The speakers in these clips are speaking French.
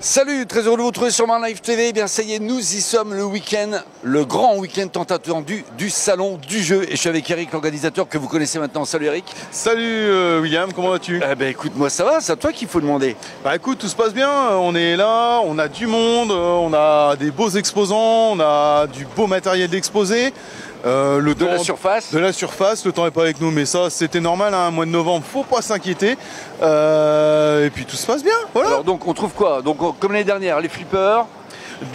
Salut, très heureux de vous retrouver sur Marne Live TV. Eh bien, ça y est, nous y sommes le week-end, le grand week-end tant attendu du salon du jeu. Et je suis avec Eric, l'organisateur que vous connaissez maintenant. Salut Eric. Salut William, comment vas-tu? Écoute, moi ça va, c'est à toi qu'il faut demander. Bah écoute, tout se passe bien, on est là, on a du monde, on a des beaux exposants, on a du beau matériel d'exposer. De la surface, le temps n'est pas avec nous, mais ça c'était normal, hein, mois de novembre, faut pas s'inquiéter. Et puis tout se passe bien, voilà. Alors donc on trouve quoi? Donc comme l'année dernière, les flippers,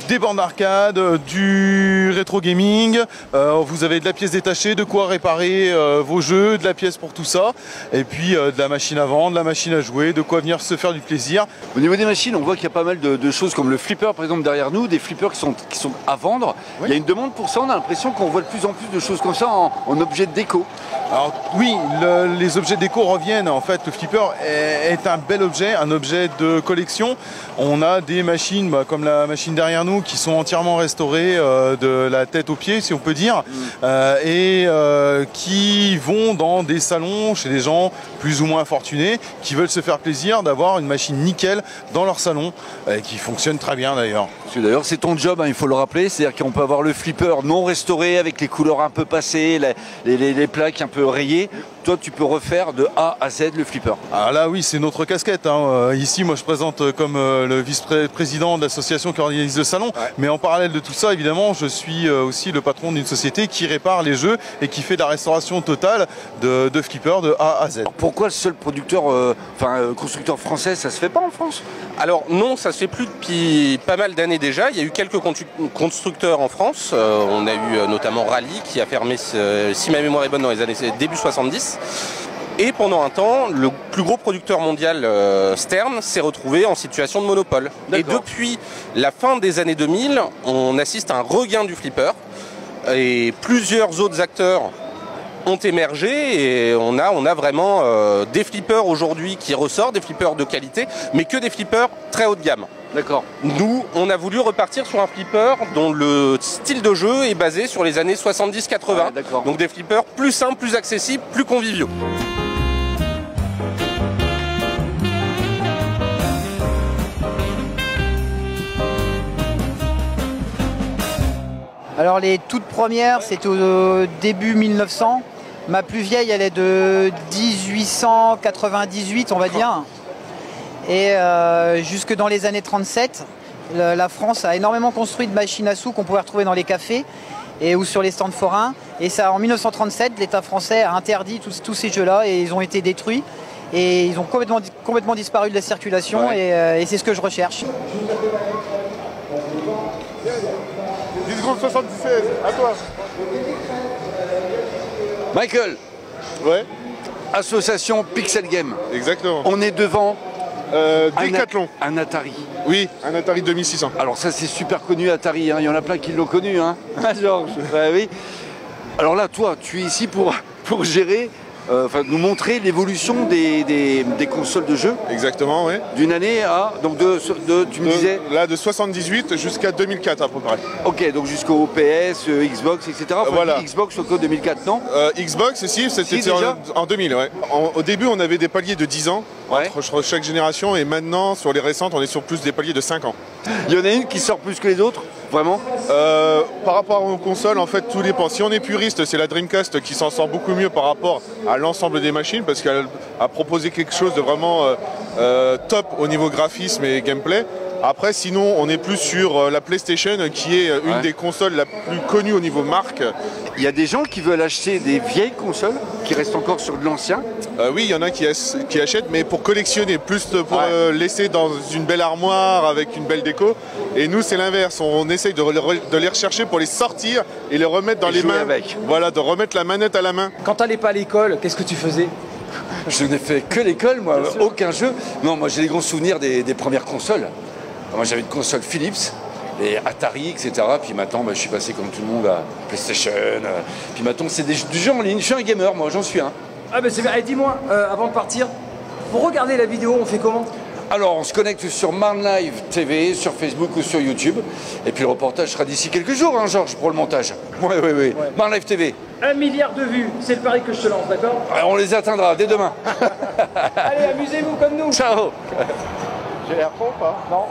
des bornes d'arcade, du rétro gaming, vous avez de la pièce détachée, de quoi réparer vos jeux, de la pièce pour tout ça, et puis de la machine à vendre, de la machine à jouer, de quoi venir se faire du plaisir. Au niveau des machines, on voit qu'il y a pas mal de choses comme le flipper par exemple derrière nous, des flippers qui sont à vendre. Oui. Il y a une demande pour ça, on a l'impression qu'on voit de plus en plus de choses comme ça en objets de déco. Alors oui, les objets déco reviennent. En fait, le flipper est un bel objet, un objet de collection. On a des machines comme la machine derrière nous qui sont entièrement restaurées de la tête aux pieds, si on peut dire, qui vont dans des salons chez des gens plus ou moins fortunés qui veulent se faire plaisir d'avoir une machine nickel dans leur salon, qui fonctionne très bien d'ailleurs. D'ailleurs, c'est ton job, hein, il faut le rappeler, c'est-à-dire qu'on peut avoir le flipper non restauré avec les couleurs un peu passées, les plaques un peu rayées. Toi, tu peux refaire de A à Z le flipper. Ah là, oui, c'est notre casquette. Hein. Ici, moi, je présente comme le vice-président de l'association qui organise le salon. Ouais. Mais en parallèle de tout ça, évidemment, je suis aussi le patron d'une société qui répare les jeux et qui fait de la restauration totale de flippers de A à Z. Alors pourquoi le seul producteur, constructeur français, ça se fait pas en France? Alors non, ça se fait plus depuis pas mal d'années déjà. Il y a eu quelques constructeurs en France. On a eu notamment Rally qui a fermé, si ma mémoire est bonne, dans les années début 70. Et pendant un temps, le plus gros producteur mondial, Stern, s'est retrouvé en situation de monopole. Et depuis la fin des années 2000, on assiste à un regain du flipper. Et plusieurs autres acteurs ont émergé et on a vraiment des flippers aujourd'hui qui ressortent, des flippers de qualité, mais que des flippers très haut de gamme. D'accord. Nous, on a voulu repartir sur un flipper dont le style de jeu est basé sur les années 70-80. Ouais, donc des flippers plus simples, plus accessibles, plus conviviaux. Alors les toutes premières, c'était au début 1900. Ma plus vieille, elle est de 1898, on va dire. Et jusque dans les années 37, la France a énormément construit de machines à sous qu'on pouvait retrouver dans les cafés ou sur les stands forains. Et ça, en 1937, l'État français a interdit tous ces jeux-là et ils ont été détruits. Et ils ont complètement disparu de la circulation, ouais. Et c'est ce que je recherche. 10 secondes 76, à toi. Michael. Ouais. Association Pixel Game. Exactement. On est devant Decathlon. Un Atari. Oui, un Atari 2600. Alors ça c'est super connu Atari, hein. Il y en a plein qui l'ont connu, hein. Georges. Oui. Alors là, toi, tu es ici pour gérer, nous montrer l'évolution des consoles de jeux. Exactement, oui. D'une année à, donc tu me disais là, de 78 jusqu'à 2004 à peu près. Ok, donc jusqu'au PS, Xbox, etc. Enfin, voilà. Xbox jusqu'au 2004, non? Xbox, si, c'était en 2000, ouais. Au début, on avait des paliers de 10 ans entre chaque génération, et maintenant, sur les récentes, on est sur plus des paliers de 5 ans. Il y en a une qui sort plus que les autres? Vraiment? Par rapport aux consoles, en fait, tout dépend. Si on est puriste, c'est la Dreamcast qui s'en sort beaucoup mieux par rapport à l'ensemble des machines, parce qu'elle a proposé quelque chose de vraiment top au niveau graphisme et gameplay. Après, sinon, on est plus sur la PlayStation, qui est une des consoles la plus connue au niveau marque. Il y a des gens qui veulent acheter des vieilles consoles, qui restent encore sur de l'ancien. Oui, il y en a qui achètent, mais pour collectionner, plus pour laisser dans une belle armoire avec une belle déco. Et nous, c'est l'inverse. On essaye de les rechercher pour les sortir et les remettre dans les mains. Voilà, de remettre la manette à la main. Quand tu n'allais pas à l'école, qu'est-ce que tu faisais? Je n'ai fait que l'école, moi, aucun jeu. Non, moi j'ai des grands souvenirs des premières consoles. Moi j'avais une console Philips, les Atari, etc. Puis maintenant je suis passé comme tout le monde à PlayStation. Puis maintenant c'est du jeu en ligne. Je suis un gamer, moi, j'en suis un. Ah ben c'est bien. Allez, dis-moi, avant de partir, pour regarder la vidéo, on fait comment? Alors on se connecte sur Marne Live TV, sur Facebook ou sur YouTube. Et puis le reportage sera d'ici quelques jours, hein, Georges, pour le montage. Oui. Marne Live TV. 1 milliard de vues, c'est le pari que je te lance, d'accord? On les atteindra dès demain. Allez, amusez-vous comme nous. Ciao. J'ai l'air faux ou pas? Non.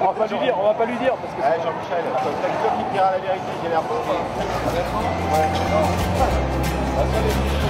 On va pas lui dire, on va pas lui dire parce que. Jean-Michel, c'est toi qui me dira la vérité, j'ai l'air faux ou pas? Ouais, non.